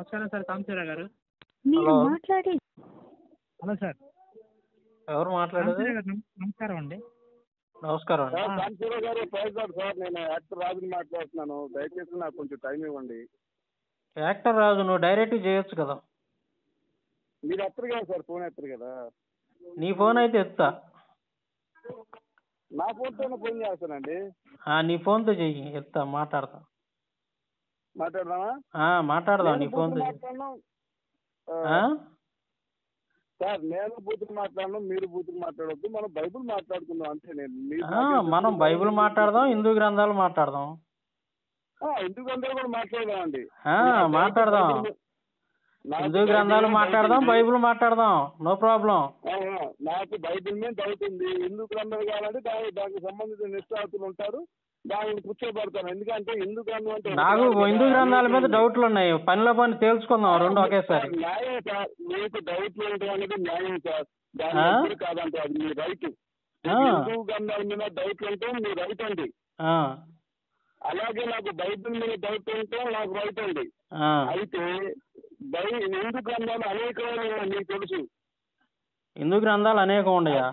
నమస్కారం సార్ సాంబశివరావు గారు. మీరు హలో మాట్లాడే హలో సార్ ఎవరు మాట్లాడేది? సాంబశివరావు గారు నమస్కారం అండి. నమస్కారం అండి. సార్ సాంబశివరావు గారు ప్రైజ్ లార్డ్ సార్. నేను యాక్టర్ రాజుని మాట్లాడుతున్నాను. దయచేసి నాకు కొంచెం టైం ఇవ్వండి. యాక్టర్ రాజు నువ్వు డైరెక్ట్ చేయొచ్చు కదా. మీరు ఎత్తరు కదా సార్, ఫోన్ ఎత్తరు కదా. నీ ఫోన్ అయితే ఎత్తా. నా ఫోన్తోనే ఫోన్ చేస్తానండి. నీ ఫోన్తో చెయ్యి, ఎత్తా, మాట్లాడతా. మాట్లాడదామా? మాట్లాడదాం నీ నేను ఫోన్తో బూతులు చెయ్యి. మాట్లాడను ఆ? సార్. నేను బూతులు మాట్లాడను, మీరు బూతులు మాట్లాడొద్దు. మనం బైబుల్ మాట్లాడుకుందాం అంతే. నేను మనం బైబిల్ మాట్లాడదాం, హిందూ గ్రంథాలు మాట్లాడదాం. ఎందుకు అందరూ కూడా మాట్లాడదామండి. మాట్లాడదాం, హిందూ గ్రంథాలు మాట్లాడదాం, బైబిల్ మాట్లాడదాం, నో ప్రాబ్లం. నాకు బైబిల్ మీద డౌట్ ఉంది. హిందూ గ్రంథాలు కావాలంటే దానికి సంబంధించిన నిష్ఠాతులు ఉంటారు, దానిని కూర్చోబెడతాను. ఎందుకంటే హిందూ గ్రంథం అంటే నాకు హిందూ గ్రంథాల మీద డౌట్లు ఉన్నాయి. పనిలో పని తేల్చుకుందాం రెండు ఒకేసారి. న్యాయం సార్. మీకు డౌట్లు ఉండడం అనేది న్యాయం సార్. దాని కాదంటే అది మీ రైట్. హిందూ గ్రంథాల మీద డౌట్లు ఉంటే మీ రైట్ అండి. అలాగే నాకు బైబిల్ మీద డౌట్ ఉంటే నాకు రైట్ అండి. అయితే హిందూ గ్రంథాలు అనేకమైన మీకు తెలుసు. హిందూ గ్రంథాలు అనేకం ఉండయా?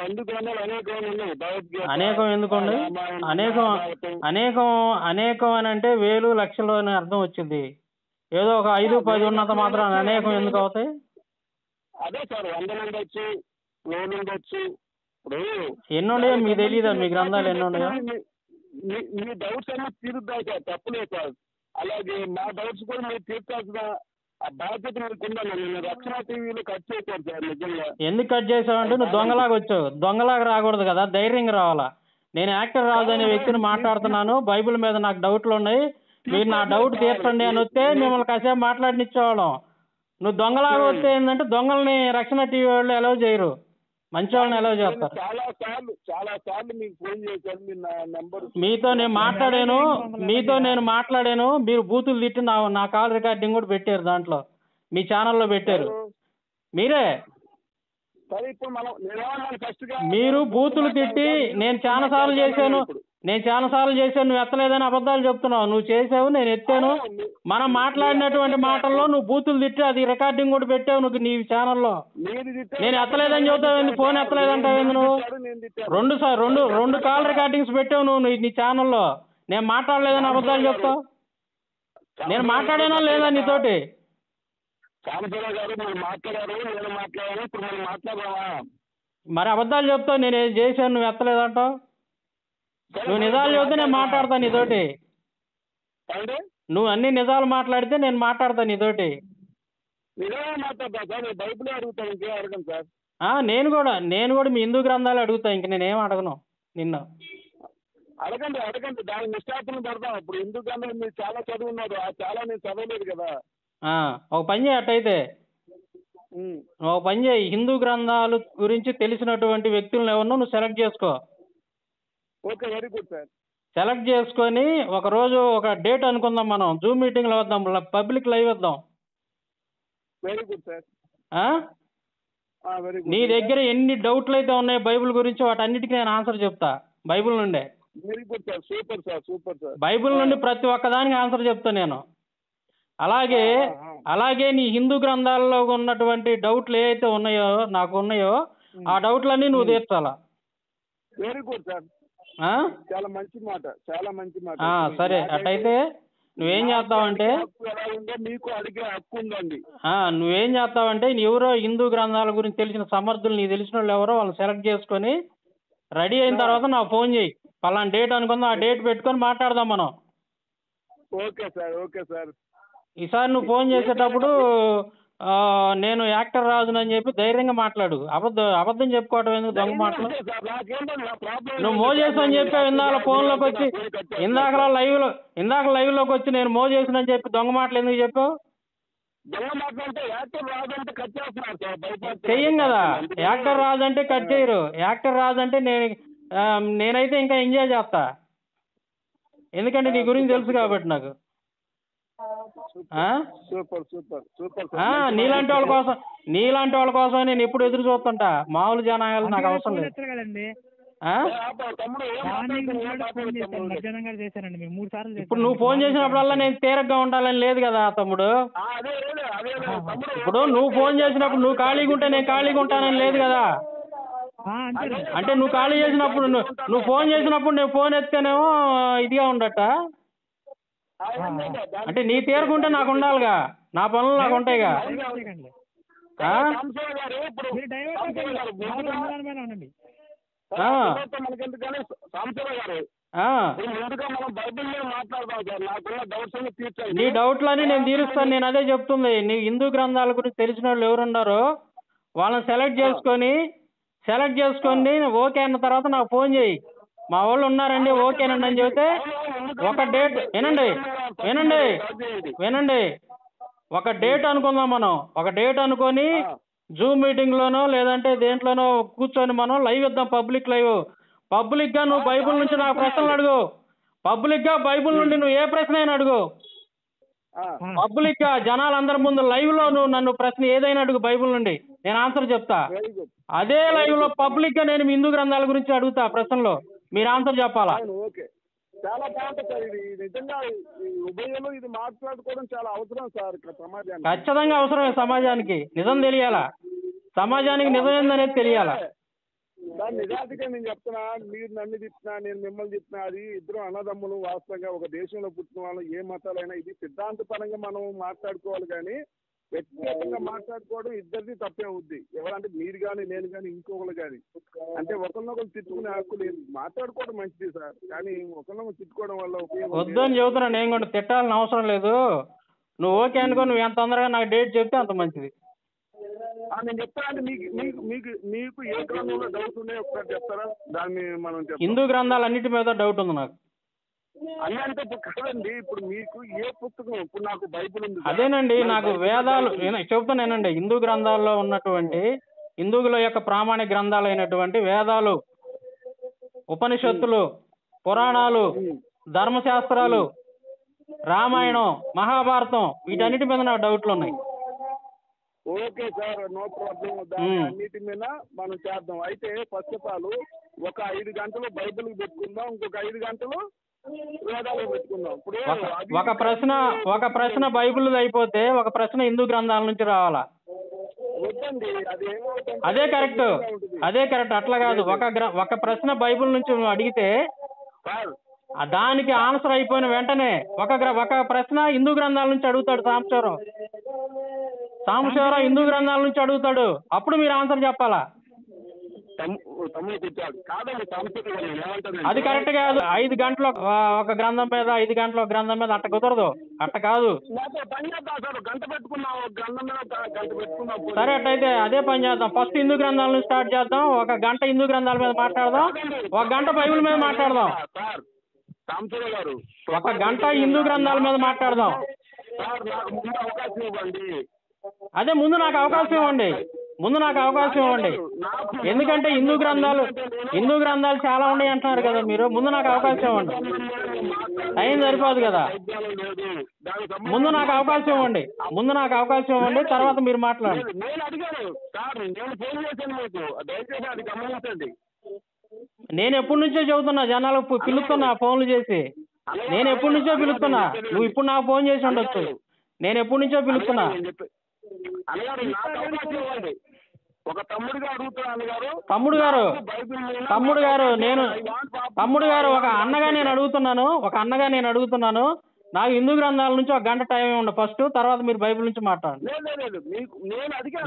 హిందూ గ్రంథాలు అనేకమైన ఉన్నాయి. భగవద్గీత, అనేకం ఎందుకండి? అనేకం అనేకం అనేకం అని అంటే వేలు లక్షలు అని అర్థం వచ్చింది. ఏదో ఒక 5, 10 ఉన్నంత మాత్రం అనేకం ఎందుకు అవుతాయి? అదే సార్, 100 ఉండొచ్చు, 100 ఉండొచ్చు. ఇప్పుడు ఎన్ని ఉన్నాయో మీకు తెలియదా? మీ గ్రంథాలు ఎన్ని ఉన్నాయో? మీ డౌట్స్ అన్నీ తీరుద్దాం సార్, తప్పులేదు సార్. అలాగే మా డౌట్స్ కూడా మీరు తీర్చాల్సిన ఆ బాధ్యత మీకు ఉండాలి. నేను రక్షణ టీవీలో కట్ చేశాను సార్. నిజంగా ఎందుకు కట్ చేసావంటే నువ్వు దొంగలాగా వచ్చావు. దొంగలాగా రాకూడదు కదా, ధైర్యంగా రావాలా. నేను యాక్టర్ రాజు అనే వ్యక్తిని మాట్లాడుతున్నాను. బైబిల్ మీద నాకు డౌట్లు ఉన్నాయి, మీరు నా డౌట్ తీర్చండి అని వస్తే మిమ్మల్ని కాసేపు మాట్లాడినిచ్చేవాళ్ళం. నువ్వు దొంగలాగా వస్తే ఏంటంటే దొంగల్ని రక్షణ టీవీ వాళ్ళు ఎలవ్ చేయరు, మంచి వాళ్ళని ఎలవ్ చేస్తారు. చాలా సార్లు మీకు ఫోన్ చేశాను. మీ నెంబర్ మీతో నేను మాట్లాడాను. మీరు బూతులు తిట్టి నా కాల్ రికార్డింగ్ కూడా పెట్టారు, దాంట్లో మీ ఛానల్లో పెట్టారు మీరే. సరే, ఇప్పుడు మనం మీరు బూతులు తిట్టి నేను చాలా సార్లు చేశాను, నువ్వు ఎత్తలేదని అబద్ధాలు చెప్తున్నావు. నువ్వు చేసావు, నేను ఎత్తాను. మనం మాట్లాడినటువంటి మాటల్లో నువ్వు బూతులు తిట్టి అది రికార్డింగ్ కూడా పెట్టావు నువ్వు నీ ఛానల్లో. నేను ఎత్తలేదని చెబుతావు, ఫోన్ ఎత్తలేదంటావు నువ్వు. రెండు కాల్ రికార్డింగ్స్ పెట్టావు నువ్వు నీ ఛానల్లో. నేను మాట్లాడలేదని అబద్ధాలు చెప్తావు. నేను మాట్లాడానా లేదా నీతోటి? సాంబశివరావు గారు మీరు మాట్లాడారు, నేను మాట్లాడాను. ఇప్పుడు మనం మాట్లాడదామా? మరి అబద్ధాలు చెప్తావు. నేను ఏం చేశాను, నువ్వు ఎత్తలేదంటావు. నువ్వు నిజాలు చెబితే నేను మాట్లాడతాను నీతోటి. నువ్వు అన్ని నిజాలు మాట్లాడితే నేను మాట్లాడతాను నీతోటి. నిజంగా మాట్లాడతా సార్. నేను బైబిల్ అడుగుతాను, ఇంకేం అడగను సార్. నేను కూడా మీ హిందూ గ్రంథాలు అడుగుతా. ఇంక నేనేం అడగను నిన్ను. అడగండి దాని నిష్ఠాతులను పెడతాం. ఇప్పుడు హిందూ గ్రంథాలు మీరు చాలా చదువున్నారు, ఆ చాలా నేను చదవలేదు కదా. ఒక పని చేయి, అట్టయితే ఒక పని చేయి, హిందూ గ్రంథాలు గురించి తెలిసినటువంటి వ్యక్తులను ఎవరినో నువ్వు సెలెక్ట్ చేసుకో. Okay, very good sir. Select చేసుకొని ఒక రోజు ఒక డేట్ అనుకుందాం, మనం జూమ్ మీటింగ్లో వద్దాం, పబ్లిక్ లైవ్ వద్దాం. Very good sir. Very good. నీ దగ్గర ఎన్ని డౌట్లు అయితే ఉన్నాయో బైబిల్ గురించి వాటన్నిటికీ నేను ఆన్సర్ చెప్తా బైబిల్ నుండే. Very good sir. Super sir, super sir. Bible నుండి ప్రతి ఒక్కదానికి ఆన్సర్ చెప్తా నేను. అలాగే నీ హిందూ గ్రంథాల్లో ఉన్నటువంటి డౌట్లు ఏవైతే ఉన్నాయో నాకు ఉన్నాయో ఆ డౌట్లన్నీ నువ్వు తీర్చాలా. Very good sir. చాలా మంచి మాట, చాలా మంచి మాట. సరే, అట్టయితే నువ్వేం చేస్తావంటే మీకు అడిగే హక్కు ఉందండి. నువ్వేం చేస్తావంటే ఎవరో హిందూ గ్రంథాల గురించి తెలిసిన సమర్థులు, నీకు తెలిసిన వాళ్ళు ఎవరో వాళ్ళని సెలెక్ట్ చేసుకొని రెడీ అయిన తర్వాత నాకు ఫోన్ చేయి. పలానా డేట్ అనుకుందాం, ఆ డేట్ పెట్టుకొని మాట్లాడదాం మనం. Okay sir, okay sir. ఈసారి నువ్వు ఫోన్ చేసేటప్పుడు నేను యాక్టర్ రాజును అని చెప్పి ధైర్యంగా మాట్లాడు. అబద్ధం చెప్పుకోవటం ఎందుకు, దొంగ మాటలు. నువ్వు మోజేసు అని చెప్పావు ఇందాక ఫోన్లోకి వచ్చి, ఇందాక లైవ్లోకి వచ్చి నేను మోజేసును అని చెప్పి దొంగ మాటలు ఎందుకు చెప్పావు? చెయ్యం కదా, యాక్టర్ రాజు అంటే కట్ చేయరు. యాక్టర్ రాజు అంటే నేనైతే ఇంకా ఎంజాయ్ చేస్తా, ఎందుకంటే నీ గురించి తెలుసు కాబట్టి నాకు. నీలాంటి వాళ్ళ కోసం నేను ఎప్పుడు ఎదురు చూస్తుంటా. మామూలు జనాలు నాకు అవసరం లేదు. ఆ? తమ్ముడు ఏం మార్నింగ్ కూడా ఫోన్ మాట్లాడుతున్నావు చేశాను, తమ్ముడు? మధ్యాహ్నం కూడా చేశానండి, మేము 3 సార్లు ఇప్పుడు నువ్వు ఫోన్ చేసినప్పుడల్లా నేను తీరగ్గా ఉండాలని లేదు కదా తమ్ముడు. అదే తమ్ముడు ఇప్పుడు నువ్వు ఫోన్ చేసినప్పుడు నువ్వు ఖాళీగా ఉంటే నేను ఖాళీగా ఉంటానని లేదు కదా. అంతే. అంటే నువ్వు ఖాళీ చేసినప్పుడు నువ్వు ఫోన్ చేసినప్పుడు నేను ఫోన్ ఎత్తేనేమో ఇదిగా ఉండట. అంటే నీ తీరకుంటే నాకు ఉండాలిగా, నా పనులు నాకు ఉంటాయిగా. ఆ? మీరు డైవర్ట్ ఉండండి. మనకెందుకని సాంబశివరావు గారు ఆ. ముందుగా మనం బైబిల్ మీద మాట్లాడదాం సార్. నాకున్న డౌట్స్ అన్ని తీర్చండి. నీ డౌట్లని నేను తీరుస్తాను. నేను అదే చెప్తుంది, నీ హిందూ గ్రంథాల గురించి తెలిసిన వాళ్ళు ఎవరున్నారో వాళ్ళని సెలెక్ట్ చేసుకొని ఓకే అన్న తర్వాత నాకు ఫోన్ చేయి. మా వాళ్ళు ఉన్నారండి ఓకేనండి అని చెబితే ఒక డేట్ వినండి ఒక డేట్ అనుకుందాం. మనం ఒక డేట్ అనుకొని జూమ్ మీటింగ్లోనో లేదంటే దేంట్లోనో కూర్చొని మనం లైవ్ ఇద్దాం, పబ్లిక్గా నువ్వు బైబిల్ నుంచి నాకు ప్రశ్నలు అడుగు. పబ్లిక్గా బైబిల్ నుండి నువ్వు ఏ ప్రశ్న అయినా అడుగు. పబ్లిక్గా జనాలందరి ముందు లైవ్లో నువ్వు నన్ను ప్రశ్న ఏదైనా అడుగు బైబిల్ నుండి, నేను ఆన్సర్ చెప్తా. అదే లైవ్లో పబ్లిక్గా నేను హిందూ గ్రంథాల గురించి అడుగుతా ప్రశ్నలో, మీరు ఆన్సర్ చెప్పాలా. ఓకే, చాలా బాగుంటుంది సార్. ఇది నిజంగా ఉభయలు ఇది మాట్లాడుకోవడం చాలా అవసరం సార్ సమాజానికి. ఖచ్చితంగా అవసరమే సమాజానికి. నిజం తెలియాలా, సమాజానికి నిజం ఏందనేది తెలియాలా. దాని నిజాతిగా నేను చెప్తున్నా, మీరు నన్ను తిట్టినా నేను మిమ్మల్ని తిట్టినా అది ఇద్దరు అన్నదమ్ములు. వాస్తవంగా ఒక దేశంలో పుట్టిన వాళ్ళు ఏ మతాలైనా ఇది సిద్ధాంతపరంగా మనం మాట్లాడుకోవాలి, కానీ వ్యక్తిగతంగా మాట్లాడుకోవడం ఇద్దరిది తప్పే అవుద్ది. ఎవరంటే మీరు కానీ నేను కానీ ఇంకొకరు కానీ, అంటే ఒకరినొకరు తిట్టుకునే హక్కు లేదు. మాట్లాడుకోవడం మంచిది సార్, కానీ ఒకరినొకరు తిట్టుకోవడం వల్ల ఉపయోగం వద్దని చెబుతున్నా. నేను కూడా తిట్టాలని అవసరం లేదు. నువ్వు ఓకే అనుకో, నువ్వు ఎంత తొందరగా నాకు డేట్ చెప్తే అంత మంచిది. నేను చెప్తానంటే మీకు ఏ గ్రంథంలో డౌట్ ఉన్నాయో ఒకసారి చెప్తారా? దాన్ని మనం హిందూ గ్రంథాలు అన్నిటి మీద డౌట్ ఉంది నాకు. అన్నీ అంటే కాదండి, ఇప్పుడు మీకు ఏ పుస్తకం, ఇప్పుడు నాకు బైబిల్ ఉంది. అదేనండి, నాకు వేదాలు చెబుతానేనండి. హిందూ గ్రంథాల్లో ఉన్నటువంటి హిందువుల యొక్క ప్రామాణిక గ్రంథాలు అయినటువంటి వేదాలు, ఉపనిషత్తులు, పురాణాలు, ధర్మశాస్త్రాలు, రామాయణం, మహాభారతం, వీటన్నిటి మీద నాకు డౌట్లు ఉన్నాయి. Okay sir, no problem. దాని అన్నిటి మీద మనం చేద్దాం. అయితే ఫస్ట్ ఆఫ్ ఆల్ ఒక 5 గంటలు బైబిల్కి పెట్టుకుందాం, ఇంకొక 5 గంటలు వేదాలు పెట్టుకుందాం. ఇప్పుడు ఒక ప్రశ్న బైబిల్ అయిపోతే ఒక ప్రశ్న హిందూ గ్రంథాల నుంచి రావాలా? వద్దండి, అది అదే కరెక్ట్. అట్లా కాదు, ఒక ప్రశ్న బైబిల్ నుంచి నువ్వు అడిగితే దానికి ఆన్సర్ అయిపోయిన వెంటనే ఒక ప్రశ్న హిందూ గ్రంథాల నుంచి అడుగుతాడు సాంబశివరావు హిందూ గ్రంథాల నుంచి అడుగుతాడు, అప్పుడు మీరు ఆన్సర్ చెప్పాలా. అది కరెక్ట్ కాదు. 5 గంటలు ఒక గ్రంథం మీద, 5 గంటలు ఒక గ్రంథం మీద, అట్ట కుదరదు. అట్ట కాదు. సరే, అట్టయితే అదే పని చేద్దాం. ఫస్ట్ హిందూ గ్రంథాల నుంచి స్టార్ట్ చేద్దాం. 1 గంట హిందూ గ్రంథాల మీద మాట్లాడదాం, 1 గంట బైబిల్ మీద మాట్లాడదాం. 1 గంట హిందూ గ్రంథాల మీద మాట్లాడదాం. అదే ముందు నాకు అవకాశం ఇవ్వండి. ఎందుకంటే హిందూ గ్రంథాలు చాలా ఉన్నాయి అంటున్నారు కదా మీరు. ముందు నాకు అవకాశం ఇవ్వండి. టైం సరిపోదు కదా. ముందు నాకు అవకాశం ఇవ్వండి, తర్వాత మీరు మాట్లాడండి. నేను ఎప్పటి నుంచో చెబుతున్నా, జనాలకు పిలుస్తున్నా ఫోన్లు చేసి. నేను ఎప్పటి నుంచో పిలుస్తున్నా, నువ్వు ఇప్పుడు నాకు ఫోన్ చేసి ఉండొచ్చు. నేను ఎప్పటి నుంచో పిలుస్తున్నా. తమ్ముడు గారు ఒక అన్నగా నేను అడుగుతున్నాను. నాకు హిందూ గ్రంథాల నుంచి 1 గంట టైం ఇవ్వండి ఫస్ట్, తర్వాత మీరు బైబిల్ నుంచి మాట్లాడండి.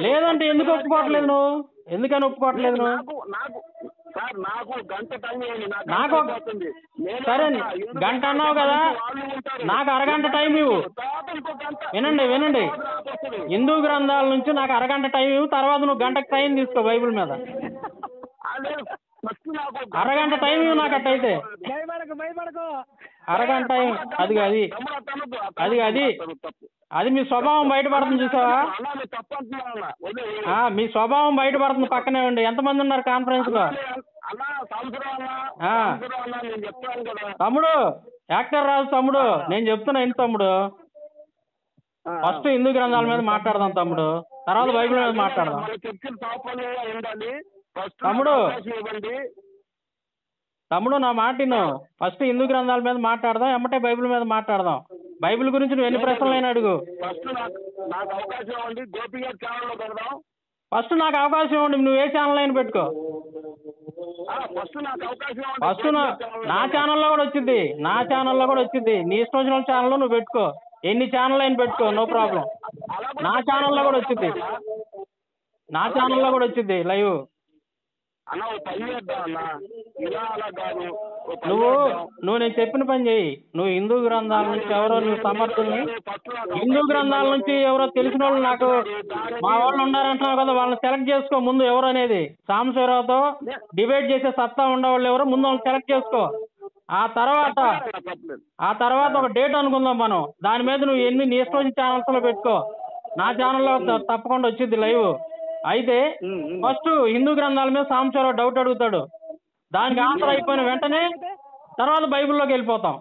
లేదంటే ఎందుకు ఒప్పుకోవట్లేదు నువ్వు? ఎందుకని ఒప్పుకోవట్లేదు నువ్వు? నాకు సరే, గంట అన్నావు కదా, నాకు అరగంట టైం ఇవ్వు. వినండి, హిందూ గ్రంథాల నుంచి నాకు అరగంట టైం ఇవ్వు, తర్వాత నువ్వు గంటకు టైం తీసుకో బైబిల్ మీద. అరగంట టైం ఇవ్వు నాకు. అట్టయితే అరగంట టైం. అది మీ స్వభావం బయటపడుతుంది, చూసావా? మీ స్వభావం బయటపడుతుంది. పక్కనే ఉండి ఎంతమంది ఉన్నారు కాన్ఫరెన్స్ లో? తమ్ముడు, యాక్టర్ రాజు తమ్ముడు, నేను చెప్తున్నా ఏంటి తమ్ముడు, ఫస్ట్ హిందూ గ్రంథాల మీద మాట్లాడదాం తమ్ముడు, తర్వాత బైబిల్ మీద మాట్లాడదాం. తమ్ముడు తమ్ముడు నా మాట విను. ఫస్ట్ హిందూ గ్రంథాల మీద మాట్లాడదాం, ఎమ్మటే బైబిల్ మీద మాట్లాడదాం. బైబిల్ గురించి నువ్వు ఎన్ని ప్రశ్నలైనా అడుగు. ఫస్ట్ నాకు అవకాశం ఇవ్వండి, గోపి గారి ఛానల్లో పెడదాం. ఫస్ట్ నాకు అవకాశం ఇవ్వండి, నువ్వు ఏ ఛానల్ అయినా పెట్టుకో. ఫస్ట్ నాకు అవకాశం ఇవ్వండి. ఫస్ట్ నా ఛానల్లో కూడా వచ్చింది, నా ఛానల్లో కూడా వచ్చింది. నీ ఇష్టం వచ్చిన ఛానల్లో నువ్వు పెట్టుకో, ఎన్ని ఛానల్ అయినా పెట్టుకో, నో ప్రాబ్లం. నా ఛానల్లో కూడా వచ్చింది, నా ఛానల్లో కూడా వచ్చింది లైవ్. అన్న ఓ పని చేద్దాం అన్న, ఇలా అలా కాదు. నువ్వు నేను చెప్పిన పని చెయ్యి. నువ్వు హిందూ గ్రంథాల నుంచి ఎవరో నువ్వు సమర్థుల్ని, హిందూ గ్రంథాల నుంచి ఎవరో తెలిసిన వాళ్ళు నాకు మా వాళ్ళు ఉన్నారంటున్నావు కదా, వాళ్ళని సెలెక్ట్ చేసుకో ముందు ఎవరు అనేది. సాంబశివరావుతో డిబేట్ చేసే సత్తా ఉండేవాళ్ళు ఎవరో ముందు వాళ్ళని సెలెక్ట్ చేసుకో. ఆ తర్వాత ఒక డేట్ అనుకుందాం మనం. దాని మీద నువ్వు ఎన్ని నీ ఇష్టం వచ్చిన ఛానల్స్లో పెట్టుకో. నా ఛానల్లో తప్పకుండా వచ్చింది లైవ్. అయితే ఫస్ట్ హిందూ గ్రంథాల మీద సాంబశివరావు డౌట్ అడుగుతాడు, దానికి ఆన్సర్ అయిపోయిన వెంటనే తర్వాత బైబిల్లోకి వెళ్ళిపోతాం.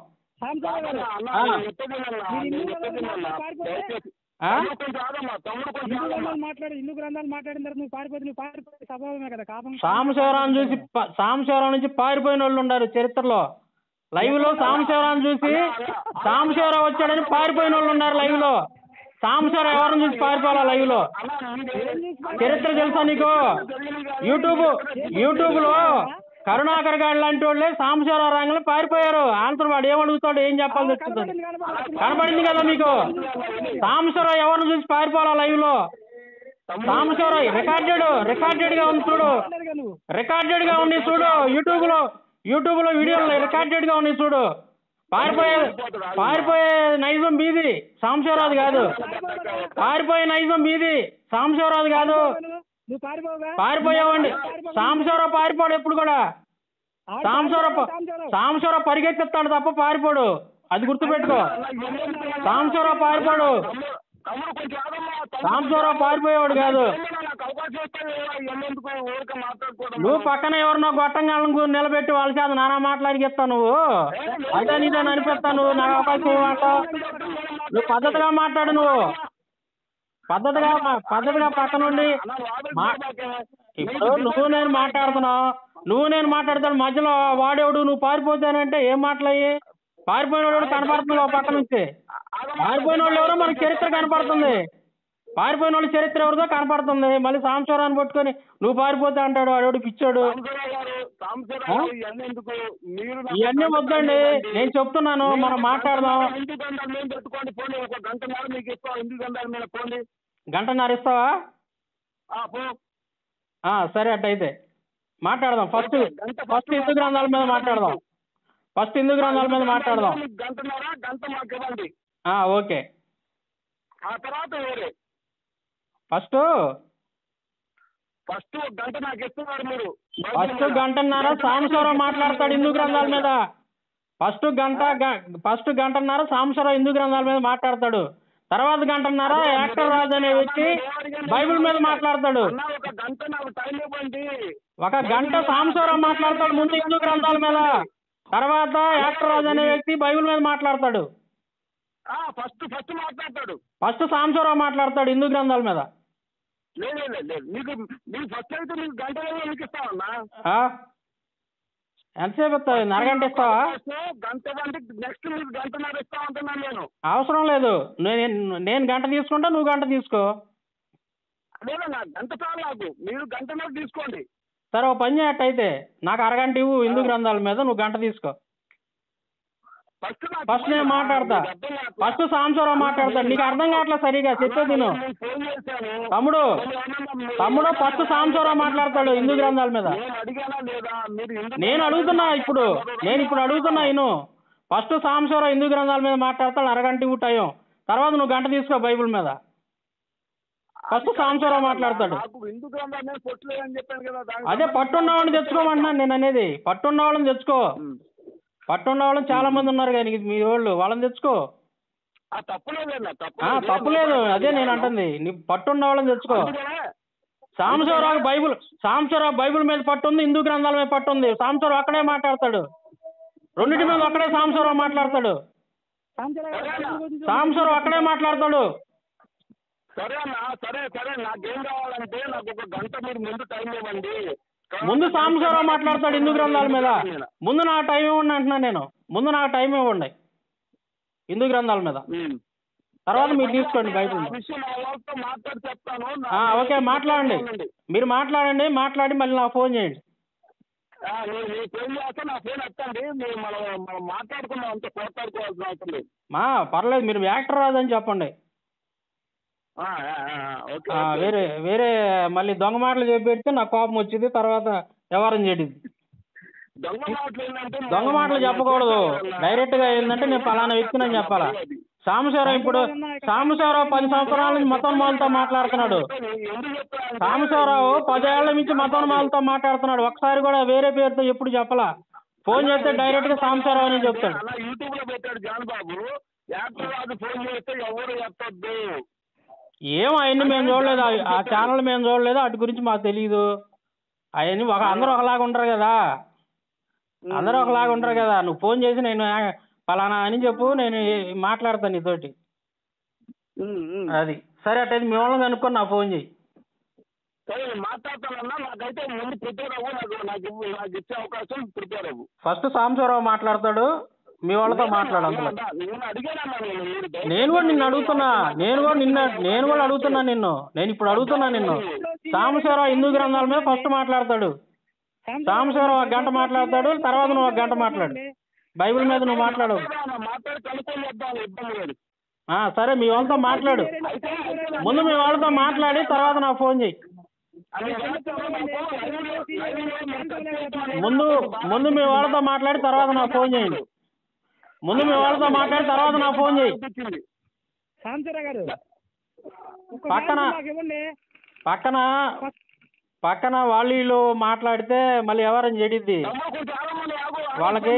సాంబశివరావు నుంచి పారిపోయిన వాళ్ళు ఉన్నారు చరిత్రలో. లైవ్ లో సాంబశివరావుని చూసి సాంబశివరావు వచ్చాడని పారిపోయిన వాళ్ళు ఉన్నారు లైవ్ లో. సాంబశివరావు ఎవరిని చూసి పారిపోవాలా లైవ్ లో? చరిత్ర తెలుసా నీకు? యూట్యూబ్ లో కరుణాకర్ గారు లాంటి వాళ్ళే సాంబశివరావు రంగంలో పారిపోయారు. ఆన్సర్ వాడు ఏమడుగుతాడు, ఏం చెప్పాల్సి వస్తుంది? కనపడింది కదా మీకు. సాంబశివరావు ఎవరిని చూసి పారిపోవాలా లైవ్ లో? సాంబశివరావు రికార్డెడ్ గా ఉంది చూడు, రికార్డెడ్ గా ఉంది చూడు. యూట్యూబ్ లో వీడియోలు రికార్డెడ్ గా ఉన్నాయి చూడు. పారిపోయే నైజం మీది, సాంబశివరావు కాదు. పారిపోయే నైజం మీది, సాంబశివరావు కాదు. పారిపోయావండి. సాంబశివరావు పారిపోడు ఎప్పుడు కూడా. సాంబశివరావు పరిగెత్తిస్తాడు తప్ప పారిపోడు, అది గుర్తుపెట్టుకో. సాంబశివరావు పారిపోడు, సాంబశివరావు పారిపోయేవాడు కాదు. నువ్వు పక్కన ఎవరినో గొట్టంగాళ్ళను నిలబెట్టి వాళ్ళ చేత నానా మాట్లాడిస్తావు నువ్వు. అదే నీతో అనిపిస్తావు. నువ్వు నాకు అవకాశం మాట్లాడు, నువ్వు పద్ధతిగా మాట్లాడు. నువ్వు పద్ధతిగా పక్క నుండి ఇప్పుడు నువ్వు నేను మాట్లాడతాను మధ్యలో వాడేవాడు నువ్వు పారిపోతానంటే ఏం మాట్లాయి? పారిపోయిన వాడు కనపడుతున్నావు పక్క నుంచి. పారిపోయిన వాళ్ళు ఎవరో మనకు చరిత్ర కనపడుతుంది. పారిపోయిన వాళ్ళు చరిత్ర ఎవరిదో కనపడుతుంది. మళ్ళీ సాంబశివరావుని పట్టుకొని నువ్వు పారిపోతా అంటాడు వాడు పిచ్చోడు. ఇవన్నీ వద్దండి, నేను చెప్తున్నాను, మనం మాట్లాడదాం. గంటన్నర ఇస్తావా? సరే అట్టయితే మాట్లాడదాం. ఫస్ట్ హిందూ గ్రంథాల మీద మాట్లాడదాం. ఓకే. ఫస్ట్ గంటన్నర సాంబశివరావు మాట్లాడతాడు హిందూ గ్రంథాల మీద. ఫస్ట్ గంటన్నర సాంబశివరావు హిందూ గ్రంథాల మీద మాట్లాడతాడు. తర్వాత గంటన్నర యాక్టర్ రాజు అనే వ్యక్తి బైబిల్ మీద మాట్లాడతాడు. ఒక గంట సాంబశివరావు మాట్లాడతాడు ముందు హిందూ గ్రంథాల మీద, తర్వాత యాక్టర్ రాజు అనే వ్యక్తి బైబిల్ మీద మాట్లాడతాడు. ఫస్ట్ సాంబశివరావు మాట్లాడతాడు హిందూ గ్రంథాల మీద. ఎంతసేపు ఇస్తావు? అరగంట ఇస్తావా? అవసరం లేదు, నేను గంట తీసుకుంటా, నువ్వు గంట తీసుకో. తీసుకోండి. సరే, ఓ పని చేయట్టయితే నాకు అరగంట ఇవ్వు హిందూ గ్రంథాల మీద, నువ్వు గంట తీసుకో. ఫస్ట్ నేను మాట్లాడతా. ఫస్ట్ సాంబశివరావు మాట్లాడతాడు. నీకు అర్థం కావట్లేదు సరిగా, చెప్పేది నేను. తమ్ముడు ఫస్ట్ సాంబశివరావు మాట్లాడతాడు హిందూ గ్రంథాల మీద. నేను అడుగుతున్నా ఇప్పుడు అడుగుతున్నా ఇను. ఫస్ట్ సాంబశివరావు హిందూ గ్రంథాల మీద మాట్లాడతాడు, అరగంట ఇవ్వు టైం. తర్వాత నువ్వు గంట తీసుకో బైబిల్ మీద. ఫస్ట్ సాంబశివరావు మాట్లాడతాడు. అదే పట్టున్నవాళ్ళని తెచ్చుకోమంటున్నాను నేను అనేది. పట్టున్నవాళ్ళని తెచ్చుకో. పట్టున్నవాళ్ళని చాలా మంది ఉన్నారు కానీ మీ వాళ్ళు, వాళ్ళని తెచ్చుకో. తప్పులేదు, అదే నేను అంటుంది. నీ పట్టున్న వాళ్ళని తెచ్చుకో. సాంబశివరావు బైబిల్ మీద పట్టుంది, హిందూ గ్రంథాల మీద పట్టుంది. సాంబశివరావు అక్కడే మాట్లాడతాడు, రెండింటి మీద అక్కడే సాంబశివరావు మాట్లాడతాడు. సాంబశివరావు అక్కడే మాట్లాడతాడు. సరే అన్న, సరే నాకేం కావాలంటే నాకు ఒక గంట మీరు ముందు టైం ఇవ్వండి. ముందు సాంబశివరావు మాట్లాడతాడు హిందూ గ్రంథాల మీద. ముందు నాకు టైం ఇవ్వండి అంటున్నాను నేను. ముందు నాకు టైం ఇవ్వండి హిందూ గ్రంథాల మీద, తర్వాత మీరు తీసుకోండి బైబిల్. ఓకే మాట్లాడండి, మీరు మాట్లాడి మళ్ళీ నాకు ఫోన్ చేయండి. ఫోన్ చేస్తే నా ఫోన్ ఎత్తండి, మీరు మనం మాట్లాడుకుందాం, అంత పోట్లాడుకోవాల్సిన అవసరం లేదు. పర్లేదు, మీరు యాక్టర్ రాదని చెప్పండి. వేరే వేరే మళ్ళీ దొంగ మాటలు చెప్పి నాకు కోపం వచ్చింది, తర్వాత వ్యవహారం చేయదు. దొంగ మాటలు చెప్పకూడదు, డైరెక్ట్ గా ఏంటంటే నేను పలానా వ్యక్తిని చెప్పాలా. సాంబశివరావు 10 సంవత్సరాల నుంచి మతోన్మాలతో మాట్లాడుతున్నాడు. సాంబశివరావు 10 ఏళ్ల నుంచి మతోన్మాలతో మాట్లాడుతున్నాడు. ఒకసారి కూడా వేరే పేరుతో ఎప్పుడు చెప్పలా. ఫోన్ చేస్తే డైరెక్ట్ గా సాంబశివరావు అని చెప్తాడు. యూట్యూబ్ లో పెట్టాడు జాన్ బాబు, ఫోన్ చేస్తే ఎవరు ఎత్తద్దు. ఏం అవన్నీ మేము చూడలేదు, ఆ ఛానల్ మేము చూడలేదు, వాటి గురించి మాకు తెలియదు. అవన్నీ అందరూ ఒకలాగా ఉండరు కదా, నువ్వు ఫోన్ చేసి నేను పలానా అని చెప్పు, నేను మాట్లాడతాను నీతోటి. అది సరే, అట్టయితే మీ వాళ్ళని కనుక్కొని నాకు ఫోన్ చేయి. మాట్లాడతానన్నా, నాకైతే ముందు ప్రిపేర్ అవ్వు, నాకు ఇచ్చే అవకాశం ప్రిపేర్ అవ్వు. ఫస్ట్ సాంబశివరావు మాట్లాడతాడు, మీ వాళ్ళతో మాట్లాడు. అందులో నేను కూడా నిన్ను అడుగుతున్నా, నేను కూడా అడుగుతున్నా నిన్ను, నేను ఇప్పుడు అడుగుతున్నా నిన్ను. సాంబశివరావు హిందూ గ్రంథాల మీద ఫస్ట్ మాట్లాడతాడు. సాంబశివరావు 1 గంట మాట్లాడతాడు, తర్వాత నువ్వు 1 గంట మాట్లాడు. బైబిల్ మీద నువ్వు మాట్లాడు. సరే, మీ వాళ్ళతో మాట్లాడు. ముందు మీ వాళ్ళతో మాట్లాడి తర్వాత నాకు ఫోన్ చేయి. ముందు మీ వాళ్ళతో మాట్లాడి తర్వాత నాకు ఫోన్ చేయండి. ముందు మీ వాళ్ళతో మాట్లాడి తర్వాత నాకు ఫోన్ చేయి. పక్కన వాళ్ళు మాట్లాడితే మళ్ళీ ఎవరని చెడిద్ది వాళ్ళకి.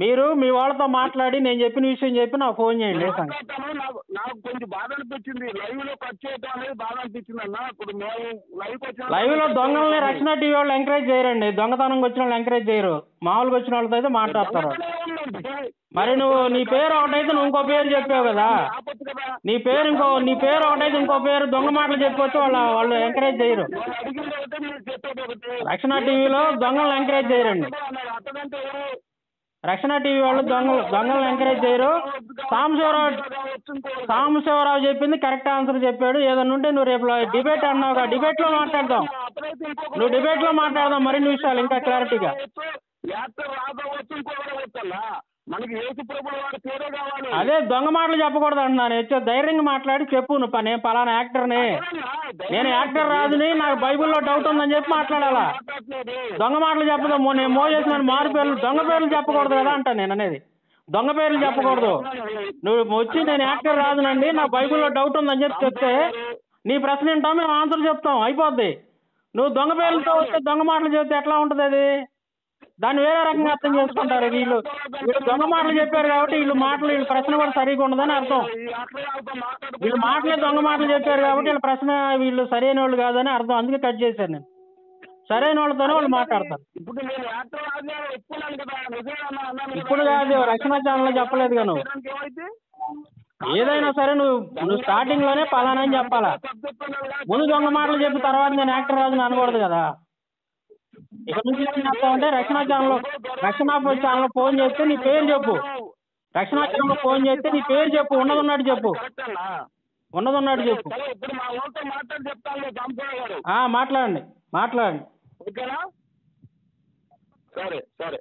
మీరు మీ వాళ్ళతో మాట్లాడి నేను చెప్పిన విషయం చెప్పి నాకు ఫోన్ చేయండి. నాకు కొంచెం బాధ అనిపించింది, లైవ్ లో కట్ చేయడం అనేది బాధ అనిపించింది అన్న. ఇప్పుడు లైవ్ లో దొంగల్ని రక్షణ టీవీ వాళ్ళు ఎంకరేజ్ చేయరండి, దొంగతనంగా వచ్చిన వాళ్ళు ఎంకరేజ్ చేయరు, మామూలుగా వచ్చిన వాళ్ళతో అయితే మాట్లాడతారు. మరి నువ్వు నీ పేరు ఒకటైతే నువ్వు ఇంకో పేరు చెప్పావు కదా, నీ పేరు ఒకటైతే ఇంకో పేరు దొంగ మాటలు చెప్పుకోవచ్చు, వాళ్ళు ఎంకరేజ్ చేయరు. రక్షణ టీవీలో దొంగలను ఎంకరేజ్ చేయరండి, రక్షణ టీవీ వాళ్ళు దొంగలను ఎంకరేజ్ చేయరు. సాంబశివరావు చెప్పింది కరెక్ట్ ఆన్సర్ చెప్పాడు. ఏదన్నా ఉంటే నువ్వు రేపు డిబేట్ అన్నావుగా, డిబేట్ లో మాట్లాడదాం, నువ్వు డిబేట్ లో మాట్లాడదాం మరిన్ని విషయాలు ఇంకా క్లారిటీగా. అదే దొంగ మాటలు చెప్పకూడదు అంటున్నాను. ధైర్యంగా మాట్లాడి చెప్పు, నువ్వు నేను పలానా యాక్టర్ని, నేను యాక్టర్ రాజుని, నాకు బైబిల్లో డౌట్ ఉందని చెప్పి మాట్లాడాలా. దొంగ మాటలు చెప్పదు, నేను మోజేసిన మారు పేర్లు దొంగ పేర్లు చెప్పకూడదు కదా అంట. నేను అనేది దొంగ పేర్లు చెప్పకూడదు. నువ్వు వచ్చి నేను యాక్టర్ రాజునండి, నా బైబిల్లో డౌట్ ఉందని చెప్పి చెప్తే నీ ప్రశ్న ఏంటో మేము ఆన్సర్ చెప్తాం, అయిపోద్ది. నువ్వు దొంగ పేర్లతో వస్తే దొంగ మాటలు చెప్తే ఎట్లా ఉంటుంది అది? దాన్ని వేరే రకంగా అర్థం చేసుకుంటారు. వీళ్ళు దొంగ మాటలు చెప్పారు కాబట్టి వీళ్ళ ప్రశ్న కూడా సరిగా ఉండదని అర్థం. వీళ్ళు మాటలే దొంగ మాటలు చెప్పారు కాబట్టి వీళ్ళ ప్రశ్న వీళ్ళు సరైన వాళ్ళు కాదని అర్థం. అందుకే కట్ చేశాను నేను. సరైన వాళ్ళతోనే వాళ్ళు మాట్లాడతారు. ఇప్పుడు కాదు, రక్షణ ఛానల్లో చెప్పలేదుగా నువ్వు. ఏదైనా సరే నువ్వు స్టార్టింగ్ లోనే పలానా అని చెప్పాలా. ముందు దొంగ మాటలు చెప్పి తర్వాత నేను యాక్టర్ రాజుని అనకూడదు కదా. ఇక నుంచి ఏం చెప్తావంటే రక్షణ ఛానల్ ఫోన్ చేస్తే నీ పేరు చెప్పు. రక్షణ ఛానల్ ఫోన్ చేస్తే నీ పేరు చెప్పు, ఉన్నదన్నట్టు చెప్పు. మాట్లాడండి. సరే.